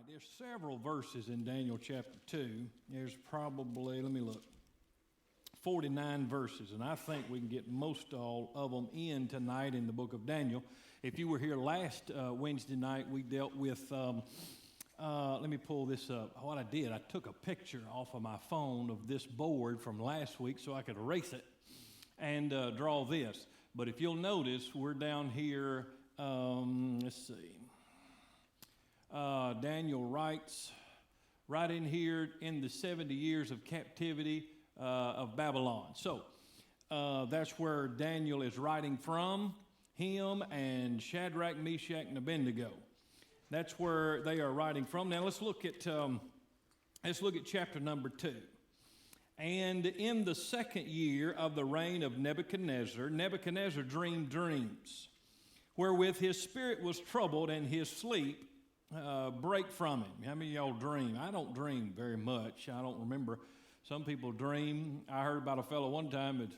there's several verses in Daniel chapter 2. There's probably, let me look, 49 verses, and I think we can get most all of them in tonight in the book of Daniel. If you were here last Wednesday night, we dealt with, let me pull this up. What I did, I took a picture off of my phone of this board from last week so I could erase it and draw this. But if you'll notice, we're down here, let's see. Daniel writes right in here in the 70 years of captivity of Babylon. So that's where Daniel is writing from, him and Shadrach, Meshach, and Abednego. That's where they are writing from. Now let's look at chapter number 2. And in the second year of the reign of Nebuchadnezzar, Nebuchadnezzar dreamed dreams, wherewith his spirit was troubled, and his sleep break from him. How many of y'all dream? I don't dream very much. I don't remember. Some people dream. I heard about a fellow one time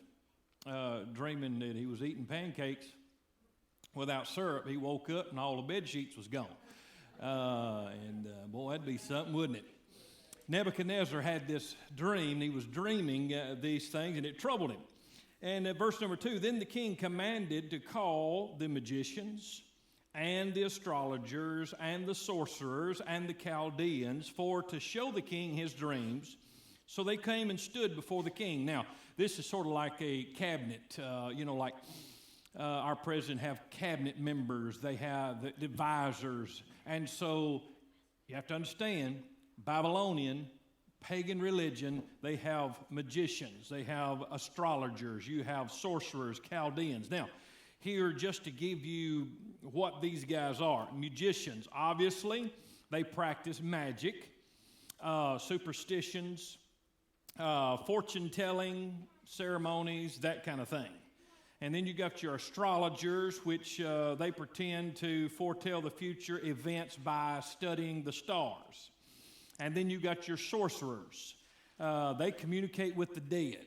that dreaming that he was eating pancakes without syrup. He woke up and all the bed sheets was gone. Boy, that'd be something, wouldn't it? Nebuchadnezzar had this dream. He was dreaming these things, and it troubled him. And verse number 2, then the king commanded to call the magicians and the astrologers and the sorcerers and the Chaldeans for to show the king his dreams. So they came and stood before the king. Now, this is sort of like a cabinet, like our president have cabinet members. They have the advisors. And so you have to understand, Babylonian, pagan religion, they have magicians, they have astrologers, you have sorcerers, Chaldeans. Now, here just to give you what these guys are. Magicians, obviously, they practice magic, superstitions, fortune-telling ceremonies, that kind of thing. And then you got your astrologers, which they pretend to foretell the future events by studying the stars. And then you got your sorcerers. They communicate with the dead.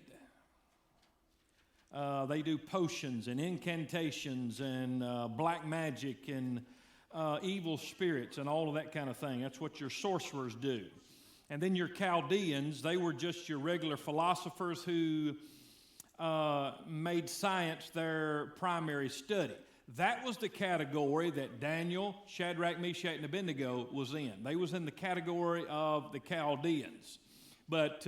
They do potions and incantations and black magic and evil spirits and all of that kind of thing. That's what your sorcerers do. And then your Chaldeans, they were just your regular philosophers who made science their primary study. That was the category that Daniel, Shadrach, Meshach, and Abednego was in. They was in the category of the Chaldeans. But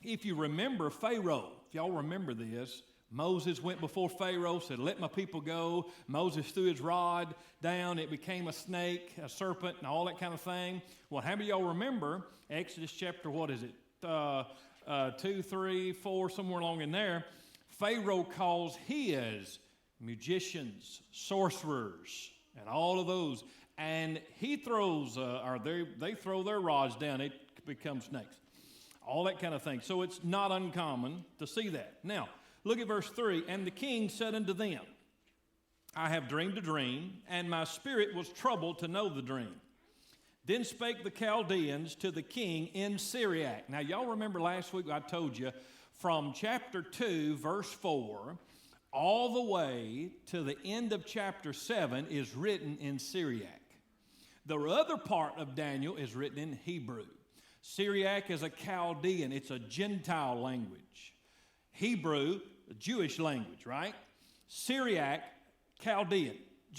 if you remember Pharaoh, if y'all remember this, Moses went before Pharaoh, said, let my people go. Moses threw his rod down. It became a snake, a serpent, and all that kind of thing. Well, how many of y'all remember Exodus chapter, 2, 3, 4, somewhere along in there, Pharaoh calls his magicians, sorcerers, and all of those, and he throws, they throw their rods down, it becomes snakes. All that kind of thing. So it's not uncommon to see that. Now, look at verse 3. And the king said unto them, I have dreamed a dream, and my spirit was troubled to know the dream. Then spake the Chaldeans to the king in Syriac. Now, y'all remember last week I told you from chapter 2, verse 4, all the way to the end of chapter 7 is written in Syriac. The other part of Daniel is written in Hebrew. Syriac is a Chaldean. It's a Gentile language. Hebrew, a Jewish language, right? Syriac, Chaldean,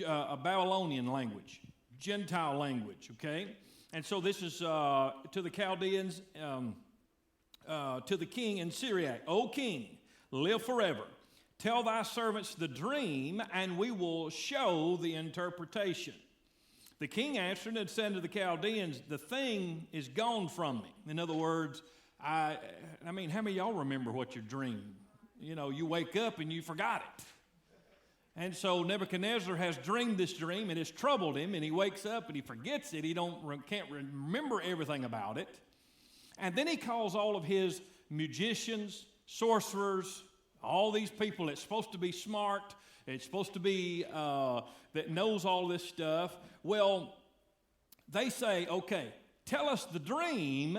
a Babylonian language, Gentile language, okay? And so this is to the Chaldeans, to the king in Syriac. O king, live forever. Tell thy servants the dream, and we will show the interpretation. The king answered and said to the Chaldeans, the thing is gone from me. In other words, I mean, how many of y'all remember what you dreamed? You know, you wake up and you forgot it. And so Nebuchadnezzar has dreamed this dream, and it's troubled him, and he wakes up and he forgets it. He can't remember everything about it. And then he calls all of his magicians, sorcerers, all these people that's supposed to be smart, it's supposed to be that knows all this stuff. Well, they say, okay, tell us the dream,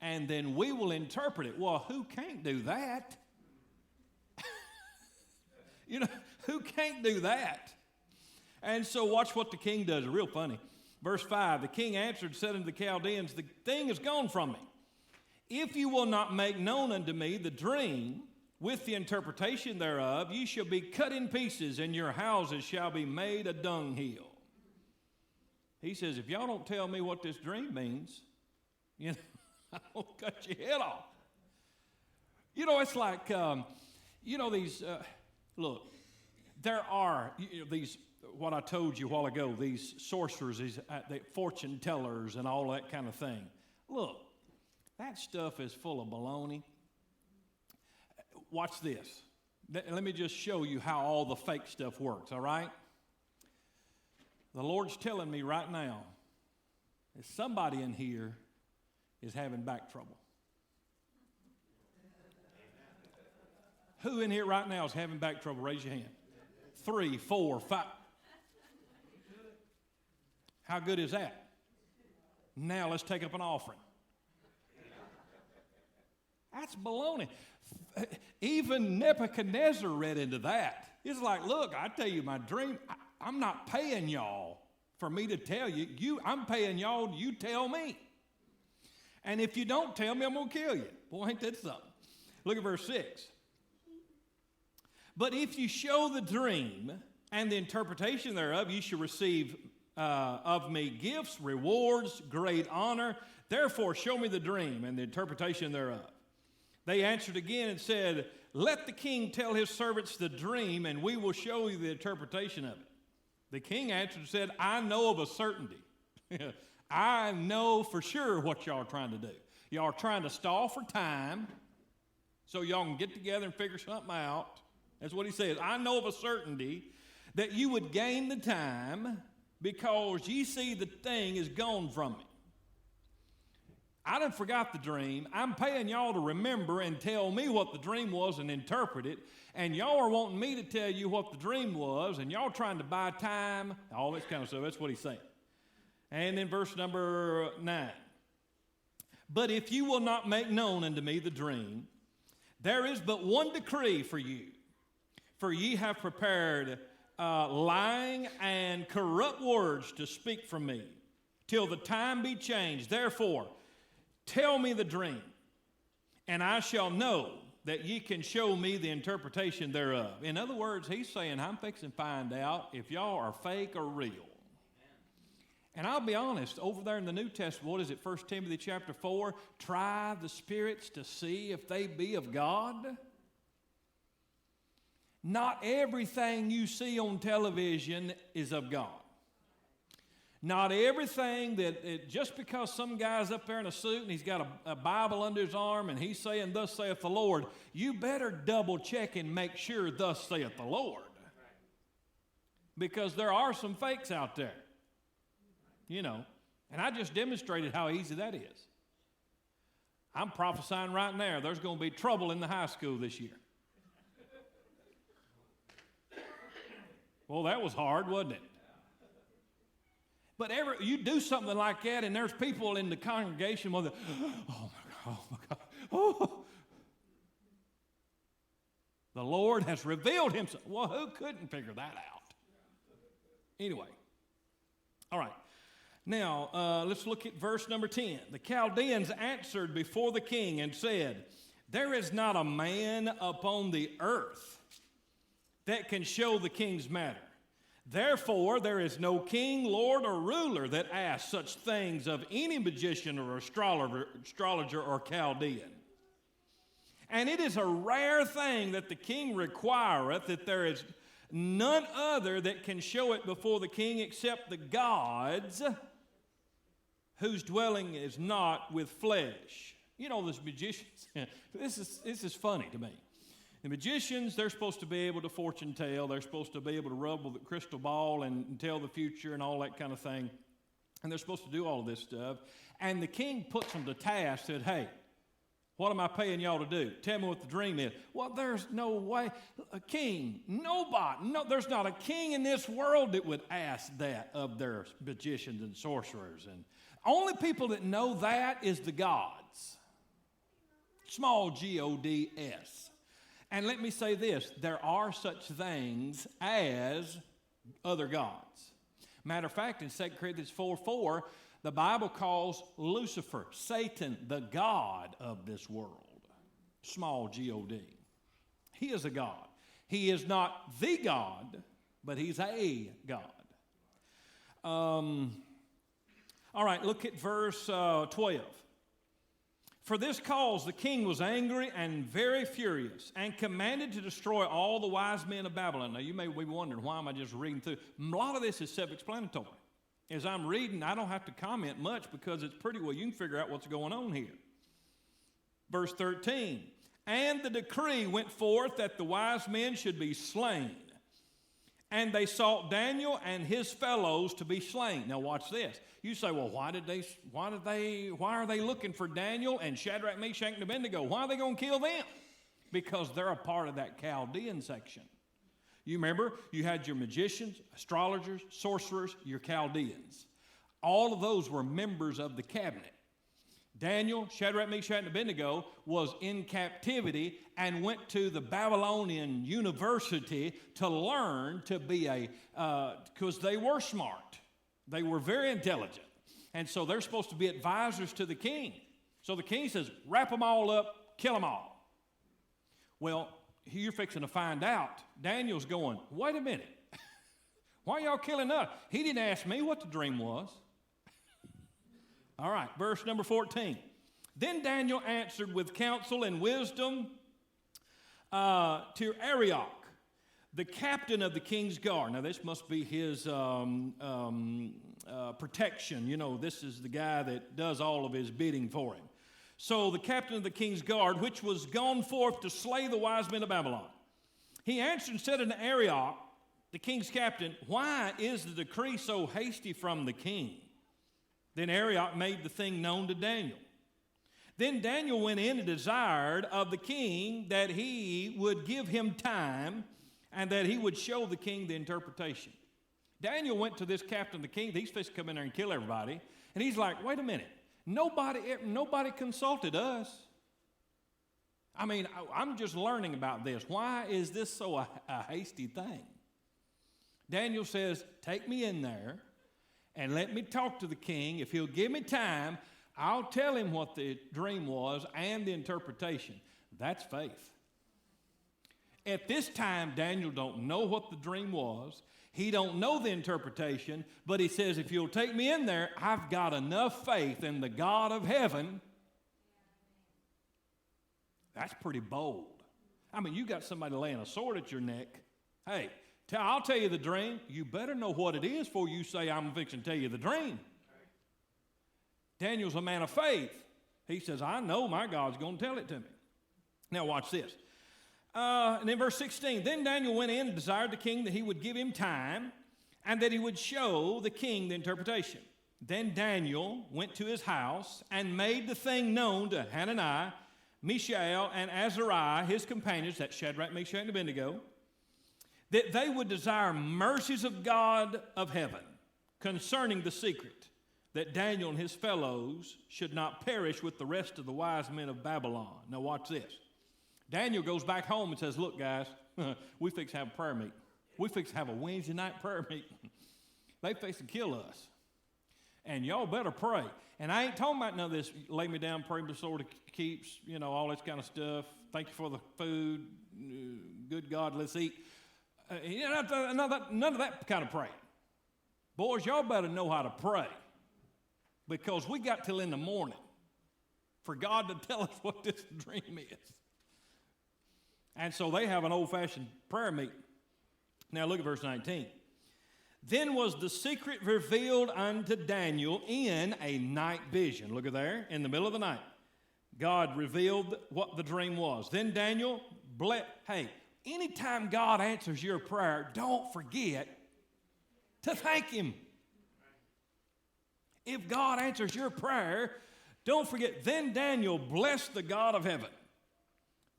and then we will interpret it. Well, who can't do that? Who can't do that? And so watch what the king does. Real funny. Verse 5, the king answered, said unto the Chaldeans, the thing is gone from me. If you will not make known unto me the dream with the interpretation thereof, ye shall be cut in pieces, and your houses shall be made a dunghill. He says, if y'all don't tell me what this dream means, you know, I'll cut your head off. You know, it's like, these, look, there are these, what I told you a while ago, these sorcerers, these fortune tellers and all that kind of thing. Look, that stuff is full of baloney. Watch this. Let me just show you how all the fake stuff works, all right? The Lord's telling me right now that somebody in here is having back trouble. Who in here right now is having back trouble? Raise your hand. 3, 4, 5. How good is that? Now let's take up an offering. That's baloney. Even Nebuchadnezzar read into that. It's like, look, I tell you my dream. I'm not paying y'all for me to tell you. I'm paying y'all, you tell me. And if you don't tell me, I'm going to kill you. Boy, ain't that something. Look at verse 6. But if you show the dream and the interpretation thereof, you shall receive of me gifts, rewards, great honor. Therefore, show me the dream and the interpretation thereof. They answered again and said, let the king tell his servants the dream, and we will show you the interpretation of it. The king answered and said, I know of a certainty. I know for sure what y'all are trying to do. Y'all are trying to stall for time so y'all can get together and figure something out. That's what he says. I know of a certainty that you would gain the time because ye see the thing is gone from me. I done forgot the dream. I'm paying y'all to remember and tell me what the dream was and interpret it. And y'all are wanting me to tell you what the dream was, and y'all trying to buy time, all this kind of stuff. That's what he's saying. And then verse number 9. But if you will not make known unto me the dream, there is but one decree for you. For ye have prepared lying and corrupt words to speak from me, till the time be changed. Therefore, tell me the dream, and I shall know that ye can show me the interpretation thereof. In other words, he's saying, I'm fixing to find out if y'all are fake or real. And I'll be honest, over there in the New Testament, what is it, 1 Timothy chapter 4? Try the spirits to see if they be of God. Not everything you see on television is of God. Not everything just because some guy's up there in a suit and he's got a Bible under his arm and he's saying, thus saith the Lord, you better double check and make sure thus saith the Lord. Because there are some fakes out there. You know, and I just demonstrated how easy that is. I'm prophesying right now, there's going to be trouble in the high school this year. Well, that was hard, wasn't it? But you do something like that, and there's people in the congregation, oh my God, oh. The Lord has revealed himself. Well, who couldn't figure that out? Anyway, all right. Now, let's look at verse number 10. The Chaldeans answered before the king and said, there is not a man upon the earth that can show the king's matter. Therefore, there is no king, lord, or ruler that asks such things of any magician or astrologer or Chaldean. And it is a rare thing that the king requireth that there is none other that can show it before the king except the gods whose dwelling is not with flesh. You know, those magicians, this is funny to me. The magicians, they're supposed to be able to fortune tell. They're supposed to be able to rub with a crystal ball and tell the future and all that kind of thing. And they're supposed to do all of this stuff. And the king puts them to task, said, hey, what am I paying y'all to do? Tell me what the dream is. Well, there's no way. A king, nobody, there's not a king in this world that would ask that of their magicians and sorcerers. And only people that know that is the gods. Small G-O-D-S. And let me say this, there are such things as other gods. Matter of fact, in 2 Corinthians 4:4, the Bible calls Lucifer, Satan, the god of this world. Small G-O-D. He is a god. He is not the God, but he's a God. All right, look at verse 12. For this cause the king was angry and very furious, and commanded to destroy all the wise men of Babylon. Now you may be wondering, why am I just reading through? A lot of this is self-explanatory. As I'm reading, I don't have to comment much because it's pretty well, you can figure out what's going on here. Verse 13, and the decree went forth that the wise men should be slain. And they sought Daniel and his fellows to be slain. Now watch this. You say, well, why are they looking for Daniel and Shadrach, Meshach, and Abednego? Why are they going to kill them? Because they're a part of that Chaldean section. You remember, you had your magicians, astrologers, sorcerers, your Chaldeans. All of those were members of the cabinet. Daniel, Shadrach, Meshach, and Abednego was in captivity and went to the Babylonian university to learn to be because they were smart. They were very intelligent. And so they're supposed to be advisors to the king. So the king says, wrap them all up, kill them all. Well, you're fixing to find out. Daniel's going, wait a minute. Why are y'all killing us? He didn't ask me what the dream was. All right, verse number 14. Then Daniel answered with counsel and wisdom to Arioch, the captain of the king's guard. Now, this must be his protection. You know, this is the guy that does all of his bidding for him. So the captain of the king's guard, which was gone forth to slay the wise men of Babylon. He answered and said unto Arioch, the king's captain, why is the decree so hasty from the king? Then Arioch made the thing known to Daniel. Then Daniel went in and desired of the king that he would give him time and that he would show the king the interpretation. Daniel went to this captain of the king. He's supposed to come in there and kill everybody. And he's like, wait a minute. Nobody consulted us. I mean, I'm just learning about this. Why is this so a hasty thing? Daniel says, take me in there and let me talk to the king. If he'll give me time, I'll tell him what the dream was and the interpretation. That's faith. At this time, Daniel don't know what the dream was. He don't know the interpretation, but he says, if you'll take me in there, I've got enough faith in the God of heaven. That's pretty bold. I mean, you got somebody laying a sword at your neck. Hey, I'll tell you the dream. You better know what it is before you say, I'm fixing to tell you the dream. Daniel's a man of faith. He says, I know my God's going to tell it to me. Now watch this. And in verse 16, then Daniel went in and desired the king that he would give him time and that he would show the king the interpretation. Then Daniel went to his house and made the thing known to Hananiah, Mishael, and Azariah, his companions, that's Shadrach, Meshach, and Abednego, that they would desire mercies of God of heaven concerning the secret, that Daniel and his fellows should not perish with the rest of the wise men of Babylon. Now watch this. Daniel goes back home and says, look, guys, we fix to have a prayer meeting. We fix to have a Wednesday night prayer meeting. They fix to kill us. And y'all better pray. And I ain't talking about none of this, lay me down, pray, the sword keeps, you know, all this kind of stuff. Thank you for the food. Good God, let's eat. None of that kind of praying. Boys, y'all better know how to pray. Because we got till in the morning for God to tell us what this dream is. And so they have an old-fashioned prayer meeting. Now look at verse 19. Then was the secret revealed unto Daniel in a night vision. Look at there, in the middle of the night. God revealed what the dream was. Then Daniel, hey, anytime God answers your prayer, don't forget to thank him. If God answers your prayer, don't forget. Then Daniel blessed the God of heaven.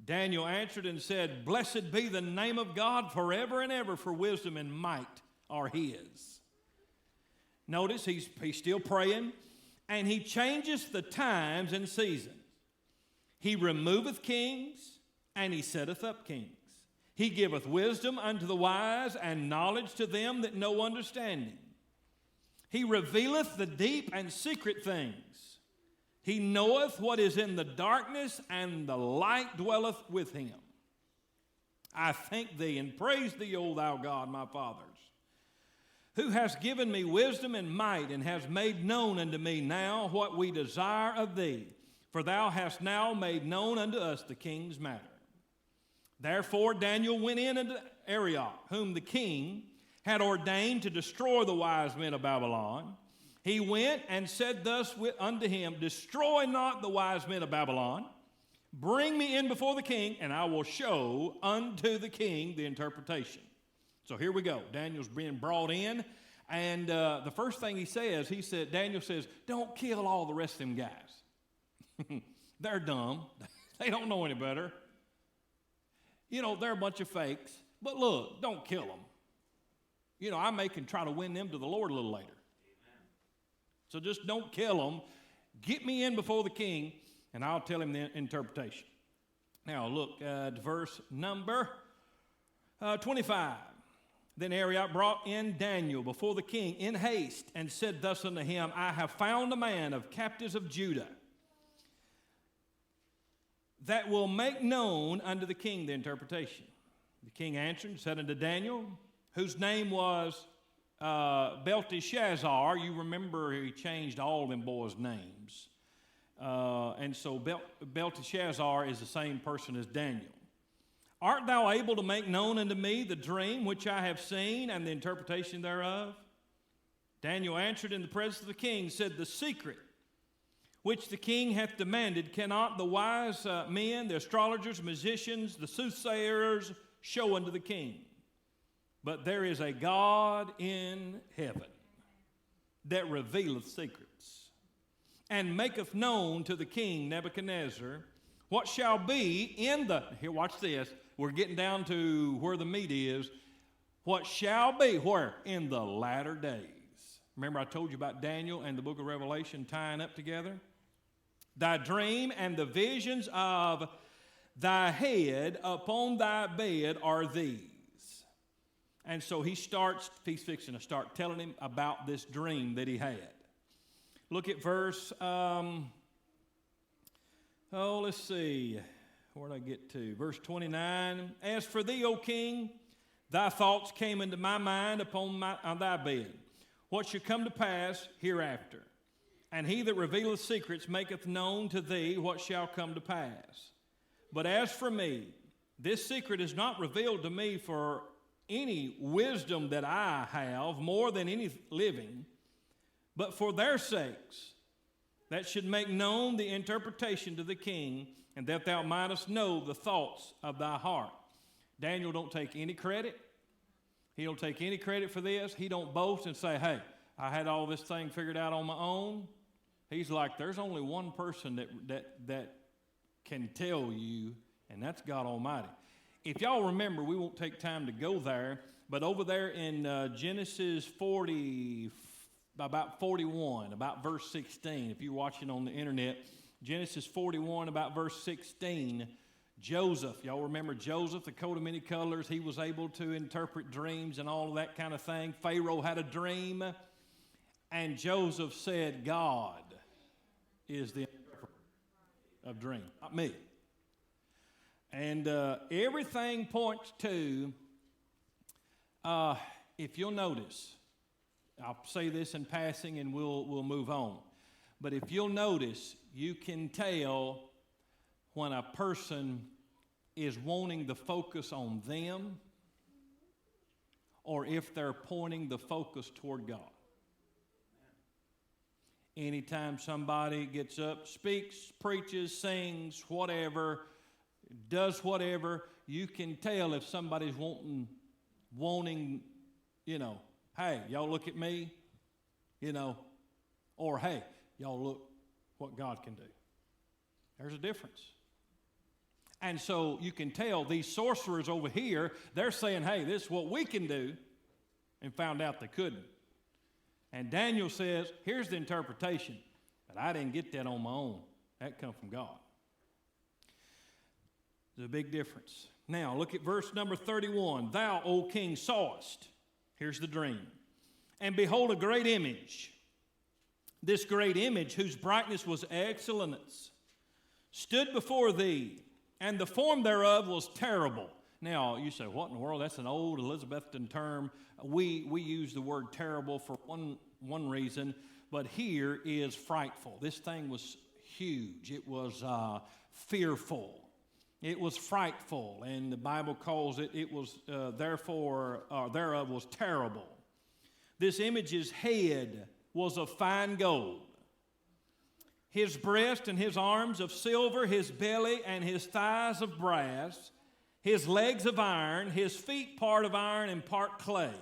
Daniel answered and said, blessed be the name of God forever and ever, for wisdom and might are his. Notice he's still praying, and he changes the times and seasons. He removeth kings, and he setteth up kings. He giveth wisdom unto the wise, and knowledge to them that know understanding. He revealeth the deep and secret things. He knoweth what is in the darkness, and the light dwelleth with him. I thank thee and praise thee, O thou God, my fathers, who hast given me wisdom and might, and hast made known unto me now what we desire of thee. For thou hast now made known unto us the king's matter. Therefore Daniel went in unto Arioch, whom the king had ordained to destroy the wise men of Babylon. He went and said thus unto him, Destroy not the wise men of Babylon. Bring me in before the king, and I will show unto the king the interpretation. So here we go. Daniel's being brought in, and the first thing Daniel says, don't kill all the rest of them guys. They're dumb. They don't know any better. You know, they're a bunch of fakes. But look, don't kill them. You know, I may can try to win them to the Lord a little later. So just don't kill them. Get me in before the king, and I'll tell him the interpretation. Now look at verse number 25. Then Arioch brought in Daniel before the king in haste, and said thus unto him, I have found a man of captives of Judah, that will make known unto the king the interpretation. The king answered and said unto Daniel, whose name was Belteshazzar. You remember he changed all them boys' names. And so Belteshazzar is the same person as Daniel. Art thou able to make known unto me the dream which I have seen, and the interpretation thereof? Daniel answered in the presence of the king, said, The secret which the king hath demanded cannot the wise men, the astrologers, magicians, the soothsayers show unto the king. But there is a God in heaven that revealeth secrets, and maketh known to the king Nebuchadnezzar what shall be in the, here watch this, we're getting down to where the meat is, what shall be, where? In the latter days. Remember I told you about Daniel and the book of Revelation tying up together? Thy dream and the visions of thy head upon thy bed are these. And so he's fixing to start telling him about this dream that he had. Look at verse, let's see, where did I get to? Verse 29. As for thee, O king, thy thoughts came into my mind on thy bed, what should come to pass hereafter. And he that revealeth secrets maketh known to thee what shall come to pass. But as for me, this secret is not revealed to me for any wisdom that I have, more than any living, but for their sakes, that should make known the interpretation to the king, and that thou mightest know the thoughts of thy heart. Daniel don't take any credit. He don't take any credit for this. He don't boast and say, hey, I had all this thing figured out on my own. He's like, there's only one person that can tell you, and that's God Almighty. If y'all remember, we won't take time to go there, but over there in Genesis 40, about 41, about verse 16, if you're watching on the internet, Genesis 41, about verse 16, Joseph, y'all remember Joseph, the coat of many colors, he was able to interpret dreams and all of that kind of thing. Pharaoh had a dream, and Joseph said, God is the interpreter of dreams, not me. And everything points to, if you'll notice, I'll say this in passing and we'll move on. But if you'll notice, you can tell when a person is wanting the focus on them or if they're pointing the focus toward God. Anytime somebody gets up, speaks, preaches, sings, whatever, does whatever, you can tell if somebody's wanting, you know, hey, y'all look at me, you know, or hey, y'all look what God can do. There's a difference. And so you can tell these sorcerers over here, they're saying, hey, this is what we can do, and found out they couldn't. And Daniel says, here's the interpretation, but I didn't get that on my own. That come from God. There's a big difference. Now, look at verse number 31. Thou, O king, sawest, here's the dream, And behold, a great image. This great image, whose brightness was excellence, stood before thee, and the form thereof was terrible. Now, you say, what in the world? That's an old Elizabethan term. We use the word terrible for one reason, but here is frightful. This thing was huge. It was fearful. It was frightful, and the Bible calls it was thereof was terrible. This image's head was of fine gold, his breast and his arms of silver, his belly and his thighs of brass, his legs of iron, his feet part of iron and part clay.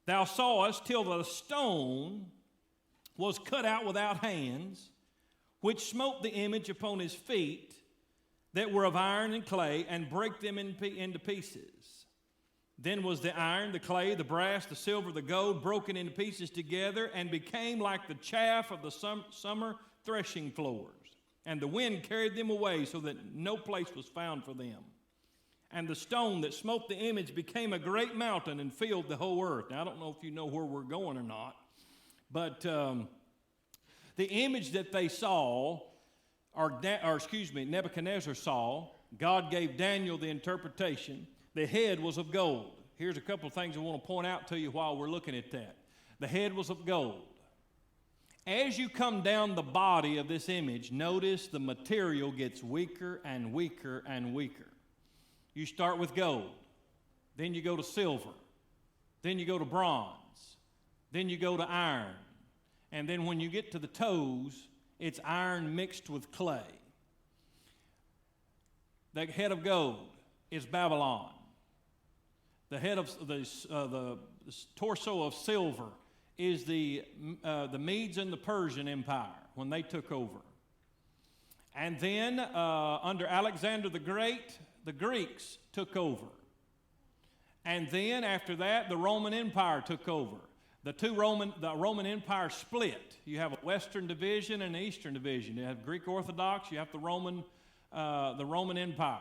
Thou sawest till the stone was cut out without hands, which smote the image upon his feet that were of iron and clay, and brake them into pieces. Then was the iron, the clay, the brass, the silver, the gold broken into pieces together, and became like the chaff of the summer threshing floors. And the wind carried them away, so that no place was found for them. And the stone that smote the image became a great mountain and filled the whole earth. Now, I don't know if you know where we're going or not, but the image that they saw, Nebuchadnezzar saw, God gave Daniel the interpretation. The head was of gold. Here's a couple of things I want to point out to you while we're looking at that. The head was of gold. As you come down the body of this image, notice the material gets weaker and weaker and weaker. You start with gold, then you go to silver, then you go to bronze, then you go to iron, and then when you get to the toes, it's iron mixed with clay. The head of gold is Babylon. The head of the torso of silver is the Medes and the Persian Empire when they took over. And then under Alexander the Great, the Greeks took over. And then after that, the Roman Empire took over. The Roman Empire split. You have a Western division and an Eastern division. You have Greek Orthodox. You have the Roman Empire.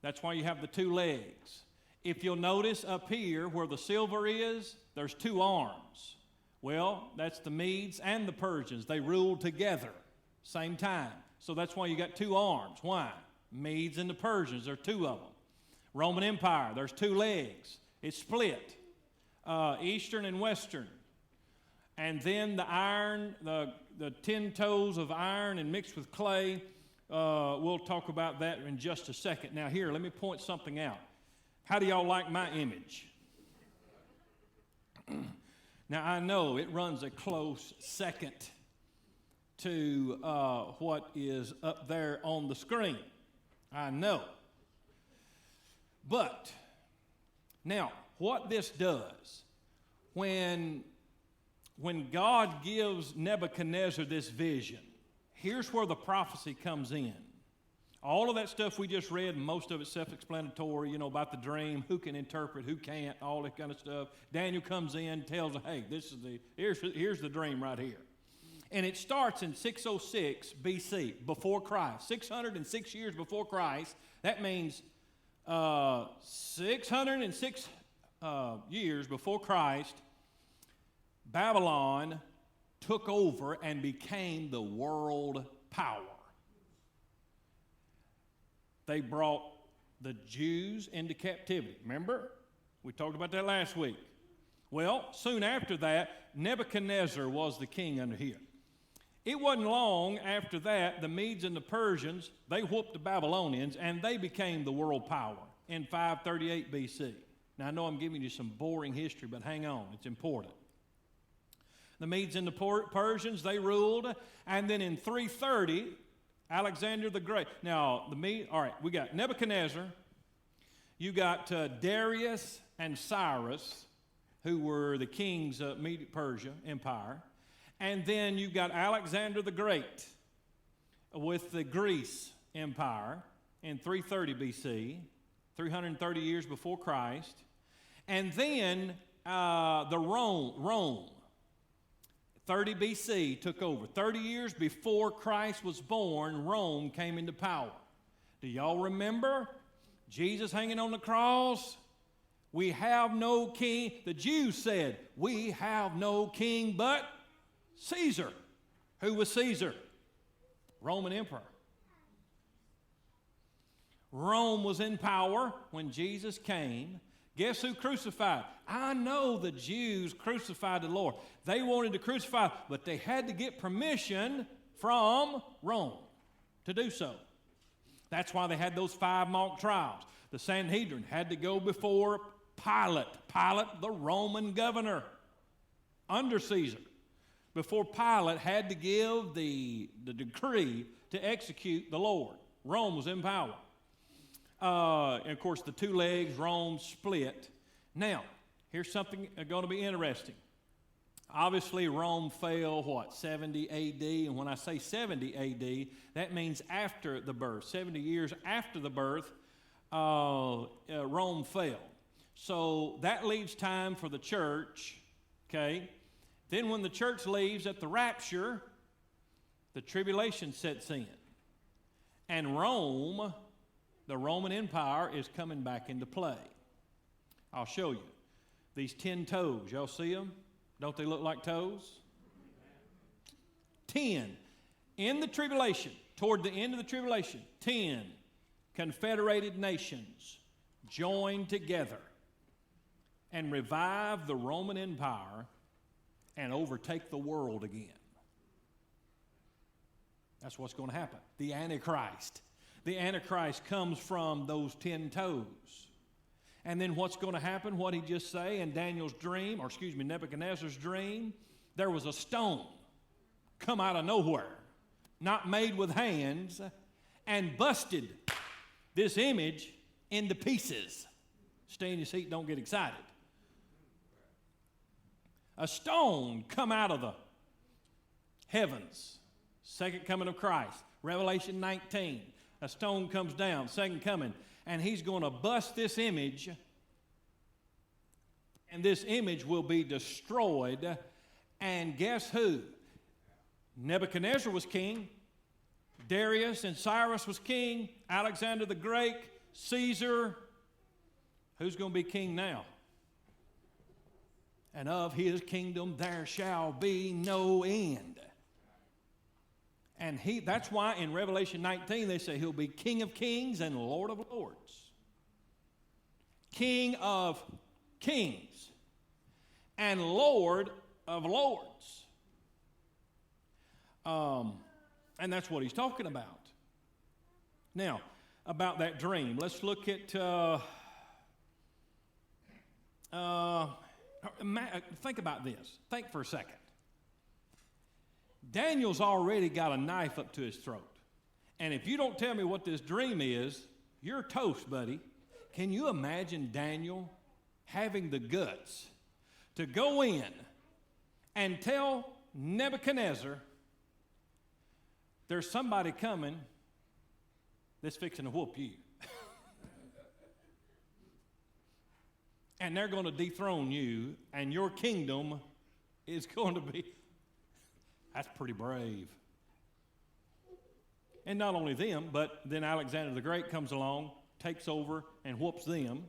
That's why you have the two legs. If you'll notice up here where the silver is, there's two arms. Well, that's the Medes and the Persians. They ruled together, same time. So that's why you got two arms. Why? Medes and the Persians, there are two of them. Roman Empire, there's two legs. It's split, Eastern and Western. And then the iron, the 10 toes of iron and mixed with clay, we'll talk about that in just a second. Now here, let me point something out. How do y'all like my image? Now I know it runs a close second to what is up there on the screen. I know. But now what this does, when God gives Nebuchadnezzar this vision, here's where the prophecy comes in. All of that stuff we just read, most of it's self-explanatory, about the dream, who can interpret, who can't, all that kind of stuff. Daniel comes in, tells them, hey, here's the dream right here. And it starts in 606 BC, before Christ. 606 years before Christ. That means 606 years before Christ, Babylon took over and became the world power. They brought the Jews into captivity. Remember? We talked about that last week. Well, soon after that, Nebuchadnezzar was the king under him. It wasn't long after that, the Medes and the Persians, they whooped the Babylonians, and they became the world power in 538 BC. Now, I know I'm giving you some boring history, but hang on, it's important. The Medes and the Persians, they ruled, and then in 330, Alexander the Great. Now, all right, we got Nebuchadnezzar, you got Darius and Cyrus, who were the kings of Persia Empire, and then you've got Alexander the Great with the Greece Empire in 330 BC, 330 years before Christ, and then the Rome, 30 BC took over. 30 years before Christ was born, Rome came into power. Do y'all remember Jesus hanging on the cross? We have no king. The Jews said, we have no king but Caesar. Who was Caesar? Roman Emperor. Rome was in power when Jesus came. Guess who crucified? I know the Jews crucified the Lord. They wanted to crucify, but they had to get permission from Rome to do so. That's why they had those 5 mock trials. The Sanhedrin had to go before Pilate. Pilate, the Roman governor, under Caesar. Before Pilate had to give the decree to execute the Lord. Rome was in power. And of course, the 2 legs, Rome split. Now, here's something going to be interesting. Obviously, Rome fell, 70 A.D.? And when I say 70 A.D., that means after the birth. 70 years after the birth, Rome fell. So that leaves time for the church, okay? Then when the church leaves at the rapture, the tribulation sets in. And Rome, the Roman Empire, is coming back into play. I'll show you. These 10 toes, y'all see them? Don't they look like toes? 10. In the tribulation, toward the end of the tribulation, 10 confederated nations join together and revive the Roman Empire and overtake the world again. That's what's going to happen. The Antichrist. The Antichrist comes from those 10 toes. And then what's going to happen? What he just say in Daniel's dream, Nebuchadnezzar's dream, there was a stone come out of nowhere, not made with hands, and busted this image into pieces. Stay in your seat, don't get excited. A stone come out of the heavens. Second coming of Christ. Revelation 19. A stone comes down, second coming. And he's going to bust this image. And this image will be destroyed. And guess who? Nebuchadnezzar was king. Darius and Cyrus was king. Alexander the Great. Caesar. Who's going to be king now? And of his kingdom there shall be no end. And that's why in Revelation 19 they say he'll be King of kings and Lord of lords. King of kings and Lord of lords. And that's what he's talking about. Now, about that dream, let's look at... think about this. Think for a second. Daniel's already got a knife up to his throat. And if you don't tell me what this dream is, you're toast, buddy. Can you imagine Daniel having the guts to go in and tell Nebuchadnezzar, there's somebody coming that's fixing to whoop you. And they're going to dethrone you, and your kingdom is going to be... That's pretty brave. And not only them, but then Alexander the Great comes along, takes over, and whoops them.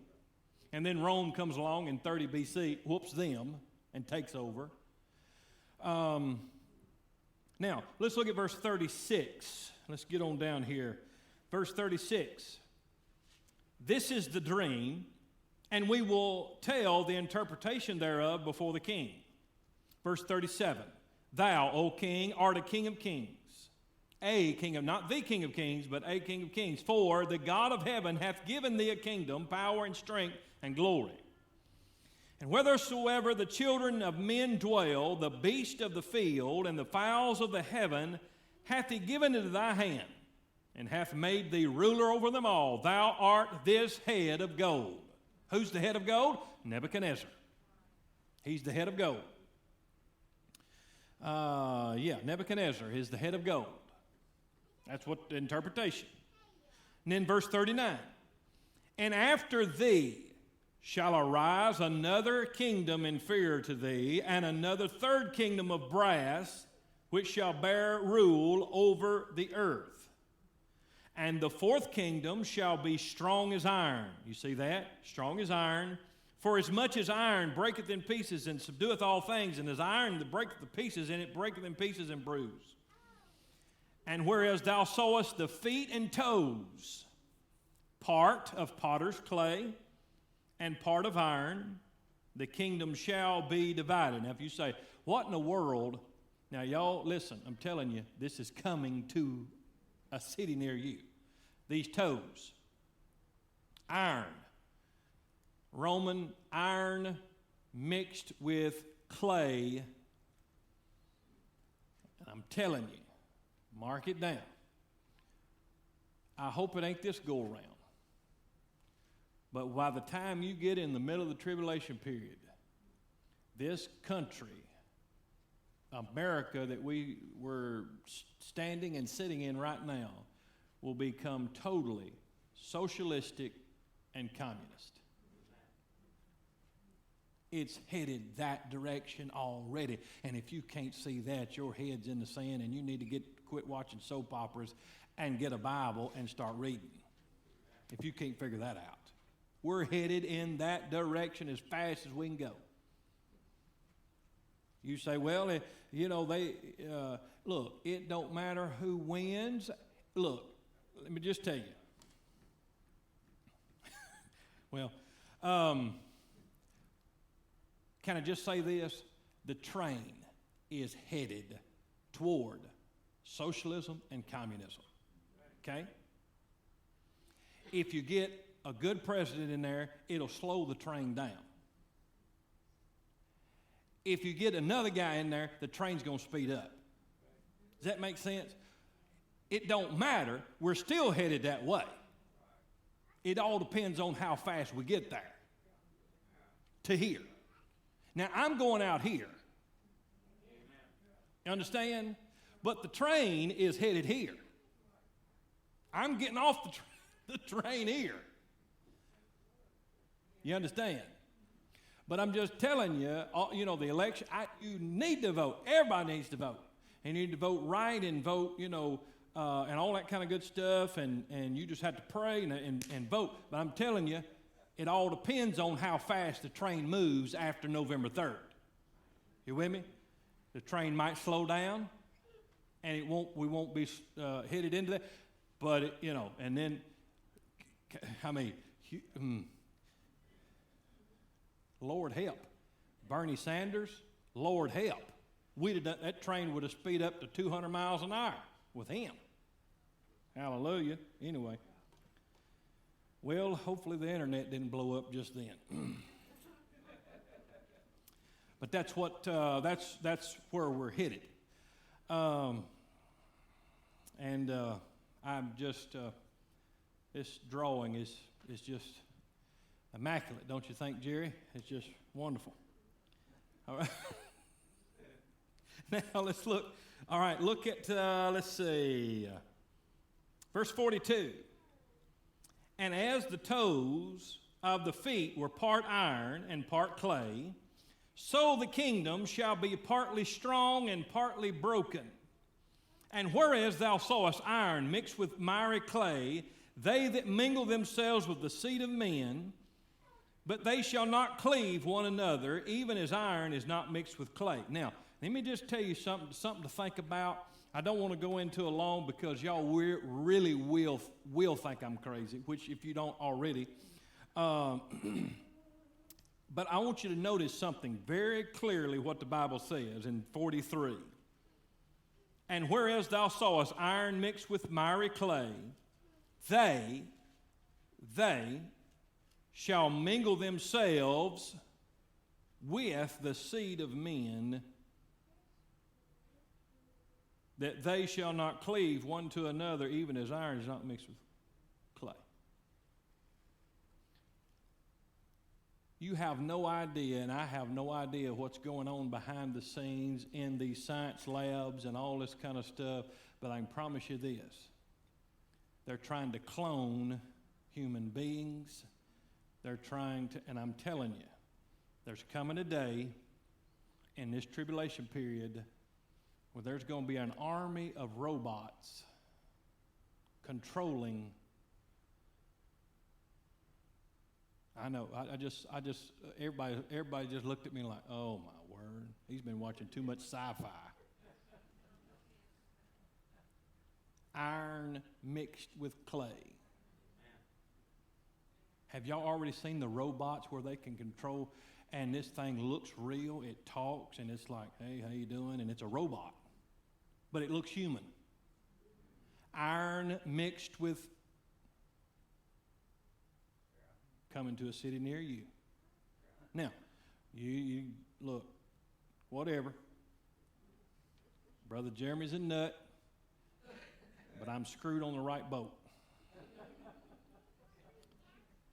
And then Rome comes along in 30 BC, whoops them, and takes over. Now, let's look at verse 36. Let's get on down here. Verse 36. This is the dream, and we will tell the interpretation thereof before the king. Verse 37. Thou, O king, art a king of kings. A king of, not the king of kings, but a king of kings. For the God of heaven hath given thee a kingdom, power and strength and glory. And whithersoever the children of men dwell, the beast of the field and the fowls of the heaven hath he given into thy hand, and hath made thee ruler over them all. Thou art this head of gold. Who's the head of gold? Nebuchadnezzar. He's the head of gold. Nebuchadnezzar is the head of gold. That's what the interpretation. And then verse 39. And after thee shall arise another kingdom inferior to thee, and another third kingdom of brass, which shall bear rule over the earth. And the fourth kingdom shall be strong as iron. You see that? Strong as iron. For as much as iron breaketh in pieces and subdueth all things, and as iron that breaketh the pieces, and it breaketh in pieces and bruise. And whereas thou sawest the feet and toes, part of potter's clay and part of iron, the kingdom shall be divided. Now if you say, what in the world? Now y'all, listen, I'm telling you, this is coming to a city near you. These toes, iron. Roman iron mixed with clay. I'm telling you, mark it down. I hope it ain't this go around. But by the time you get in the middle of the tribulation period, this country, America that we were standing and sitting in right now, will become totally socialistic and communist. It's headed that direction already. And if you can't see that, your head's in the sand and you need to quit watching soap operas and get a Bible and start reading. If you can't figure that out. We're headed in that direction as fast as we can go. You say, well, look, it don't matter who wins. Look, let me just tell you. Well, can I just say this? The train is headed toward socialism and communism. Okay? If you get a good president in there, it'll slow the train down. If you get another guy in there, the train's going to speed up. Does that make sense? It don't matter. We're still headed that way. It all depends on how fast we get there to here. Now, I'm going out here. You understand? But the train is headed here. I'm getting off the train here. You understand? But I'm just telling you, the election, you need to vote. Everybody needs to vote. And you need to vote right and vote, and all that kind of good stuff. And you just have to pray and vote. But I'm telling you, it all depends on how fast the train moves after November 3rd. You with me? The train might slow down, and we won't be headed into that. But, and then, Lord help. Bernie Sanders, Lord help. That train would have speed up to 200 miles an hour with him. Hallelujah. Anyway. Well, hopefully the internet didn't blow up just then. But that's where we're headed. I'm just this drawing is just immaculate, don't you think, Jerry? It's just wonderful. All right. Now let's look. All right, look at let's see, verse 42. And as the toes of the feet were part iron and part clay, so the kingdom shall be partly strong and partly broken. And whereas thou sawest iron mixed with miry clay, they that mingle themselves with the seed of men, but they shall not cleave one another, even as iron is not mixed with clay. Now, let me just tell you something to think about. I don't want to go into it long because y'all really will think I'm crazy, which if you don't already. But I want you to notice something very clearly what the Bible says in 43. And whereas thou sawest iron mixed with miry clay, they shall mingle themselves with the seed of men, that they shall not cleave one to another, even as iron is not mixed with clay. You have no idea, and I have no idea what's going on behind the scenes in these science labs and all this kind of stuff, but I can promise you this. They're trying to clone human beings. They're trying to, and I'm telling you, there's coming a day in this tribulation period where there's going to be an army of robots controlling. I know. Everybody just looked at me like, oh my word, he's been watching too much sci-fi. Iron mixed with clay. Have y'all already seen the robots where they can control, and this thing looks real, it talks, and it's like, hey, how you doing? And it's a robot, but it looks human. Iron mixed with, coming to a city near you. Now, you look, whatever. Brother Jeremy's a nut, but I'm screwed on the right boat.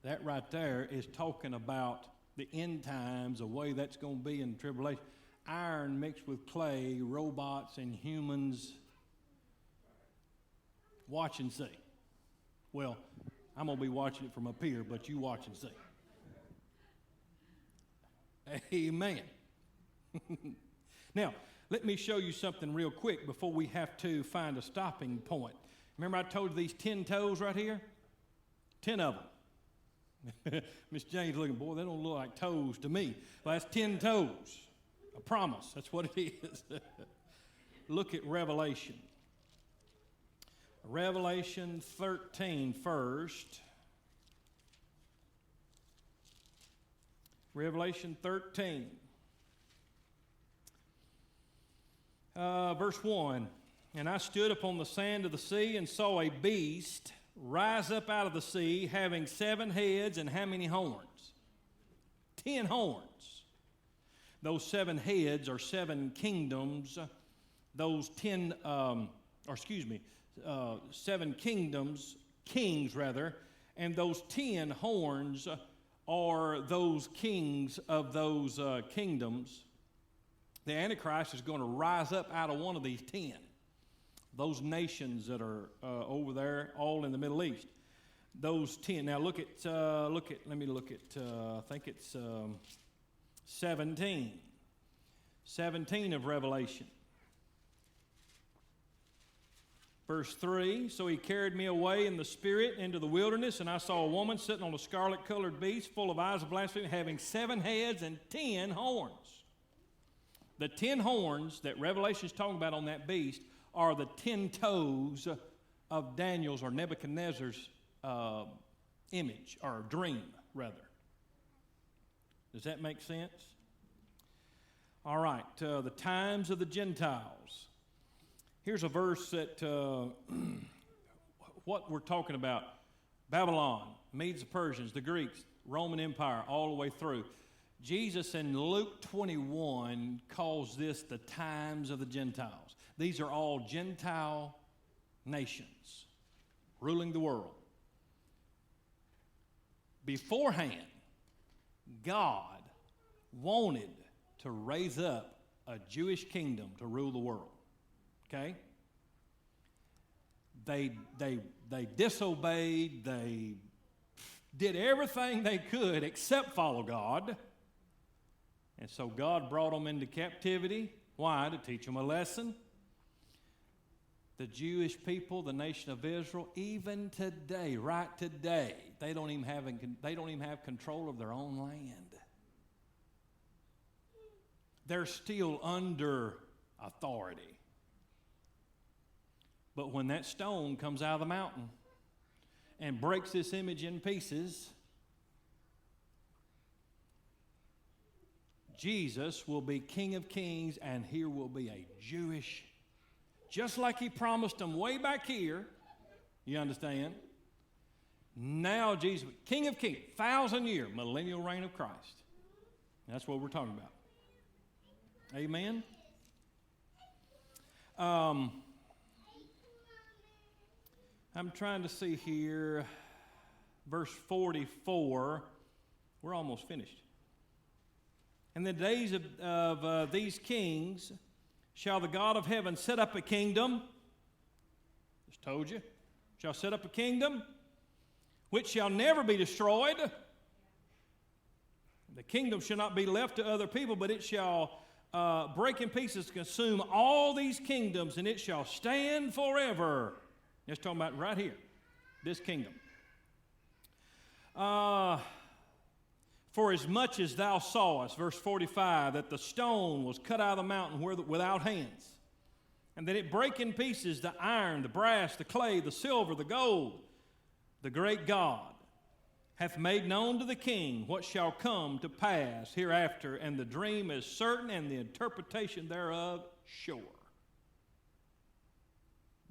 That right there is talking about the end times, the way that's going to be in tribulation. Iron mixed with clay, robots and humans. Watch and see. Well, I'm going to be watching it from up here, but you watch and see. Amen. Now, let me show you something real quick before we have to find a stopping point. Remember I told you these 10 toes right here? 10 of them. Miss Jane's looking, boy, they don't look like toes to me. Well, that's 10 toes. I promise. That's what it is. Look at Revelation. Revelation 13 first. Revelation 13. Verse 1. And I stood upon the sand of the sea and saw a beast rise up out of the sea, having 7 heads and how many horns? 10 horns. Those 7 heads are 7 kingdoms. Those 7 kingdoms, kings rather, and those 10 horns are those kings of those kingdoms. The Antichrist is going to rise up out of one of these 10. Those nations that are over there, all in the Middle East. Those 10. Now let me look at, I think it's 17. 17 of Revelation. Verse 3, so he carried me away in the spirit into the wilderness, and I saw a woman sitting on a scarlet-colored beast, full of eyes of blasphemy, having 7 heads and 10 horns. The 10 horns that Revelation is talking about on that beast are the 10 toes of Daniel's or Nebuchadnezzar's image, or dream, rather. Does that make sense? All right, the times of the Gentiles. Here's a verse that what we're talking about. Babylon, Medes and Persians, the Greeks, Roman Empire, all the way through. Jesus in Luke 21 calls this the times of the Gentiles. These are all Gentile nations ruling the world. Beforehand, God wanted to raise up a Jewish kingdom to rule the world. Okay? They disobeyed, they did everything they could except follow God. And so God brought them into captivity. Why? To teach them a lesson. The Jewish people, the nation of Israel, even today, right today, they don't even have control of their own land. They're still under authority. But when that stone comes out of the mountain and breaks this image in pieces, Jesus will be King of Kings, and here will be a Jewish, just like he promised them way back here. You understand? Now Jesus, King of Kings, 1,000-year millennial reign of Christ. That's what we're talking about. Amen? I'm trying to see here, verse 44. We're almost finished. In the days of these kings shall the God of heaven set up a kingdom. Just told you. Shall set up a kingdom which shall never be destroyed. The kingdom shall not be left to other people, but it shall break in pieces, consume all these kingdoms, and it shall stand forever. Just talking about right here, this kingdom. For as much as thou sawest, verse 45, that the stone was cut out of the mountain without hands, and that it brake in pieces the iron, the brass, the clay, the silver, the gold, the great God hath made known to the king what shall come to pass hereafter, and the dream is certain, and the interpretation thereof sure.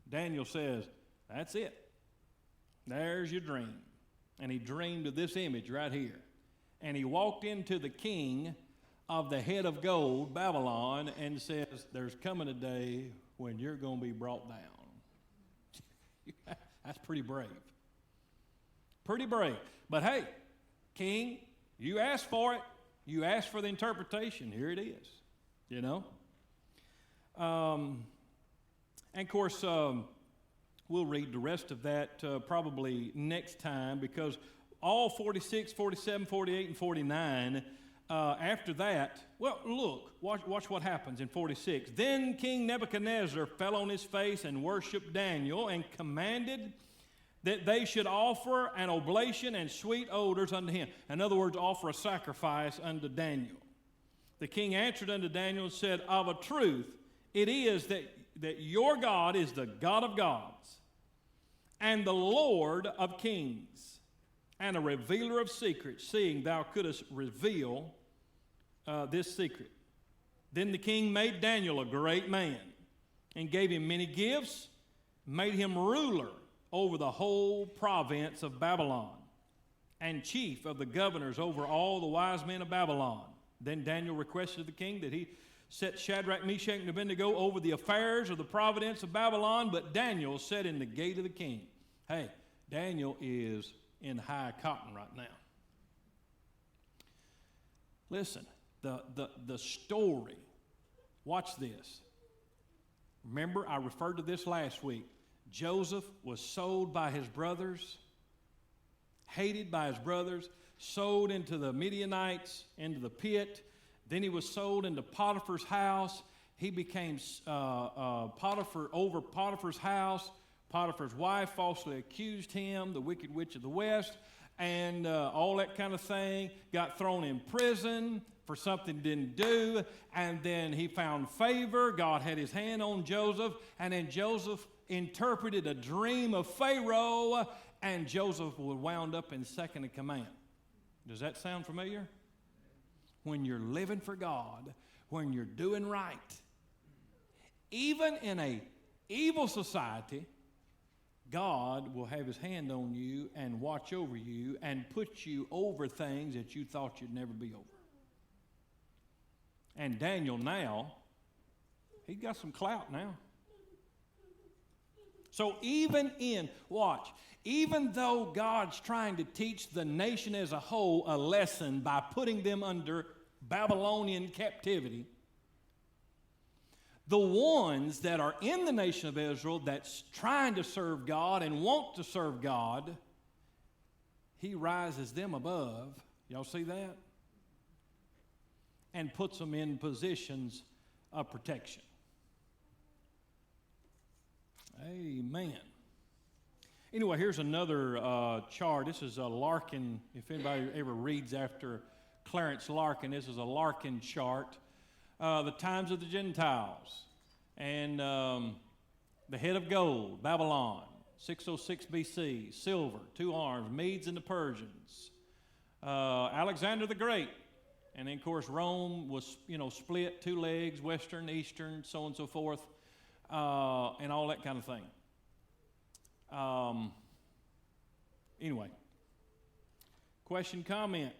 Daniel says, that's it. There's your dream. And he dreamed of this image right here. And he walked into the king of the head of gold, Babylon, and says, there's coming a day when you're going to be brought down. That's pretty brave. Pretty brave. But hey, king, you asked for it. You asked for the interpretation. Here it is. You know? And of course, we'll read the rest of that probably next time, because all 46, 47, 48, and 49, after that, well, look, watch what happens in 46. Then King Nebuchadnezzar fell on his face and worshiped Daniel, and commanded that they should offer an oblation and sweet odors unto him. In other words, offer a sacrifice unto Daniel. The king answered unto Daniel and said, of a truth, it is that your God is the God of gods, and the Lord of kings, and a revealer of secrets, seeing thou couldst reveal this secret. Then the king made Daniel a great man, and gave him many gifts, made him ruler over the whole province of Babylon, and chief of the governors over all the wise men of Babylon. Then Daniel requested of the king that he set Shadrach, Meshach, and Abednego over the affairs of the province of Babylon, but Daniel sat in the gate of the king. Hey, Daniel is in high cotton right now. Listen, the story, watch this. Remember, I referred to this last week. Joseph was sold by his brothers, hated by his brothers, sold into the Midianites, into the pit. Then he was sold into Potiphar's house. He became Potiphar over Potiphar's house. Potiphar's wife falsely accused him, the wicked witch of the west, and all that kind of thing. Got thrown in prison for something he didn't do, and then he found favor. God had his hand on Joseph, and then Joseph interpreted a dream of Pharaoh, and Joseph was wound up in second in command. Does that sound familiar? When you're living for God, when you're doing right, even in a evil society, God will have his hand on you and watch over you and put you over things that you thought you'd never be over. And Daniel now, he's got some clout now. So even though God's trying to teach the nation as a whole a lesson by putting them under Babylonian captivity, the ones that are in the nation of Israel that's trying to serve God and want to serve God, he rises them above. Y'all see that? And puts them in positions of protection. Amen. Anyway, here's another chart. This is a Larkin. If anybody ever reads after Clarence Larkin, this is a Larkin chart. The times of the Gentiles. And the head of gold, Babylon, 606 BC. Silver, 2 arms, Medes and the Persians. Alexander the Great. And then, of course, Rome was, split, 2 legs, western, eastern, so on and so forth. And all that kind of thing. Anyway, question, comment.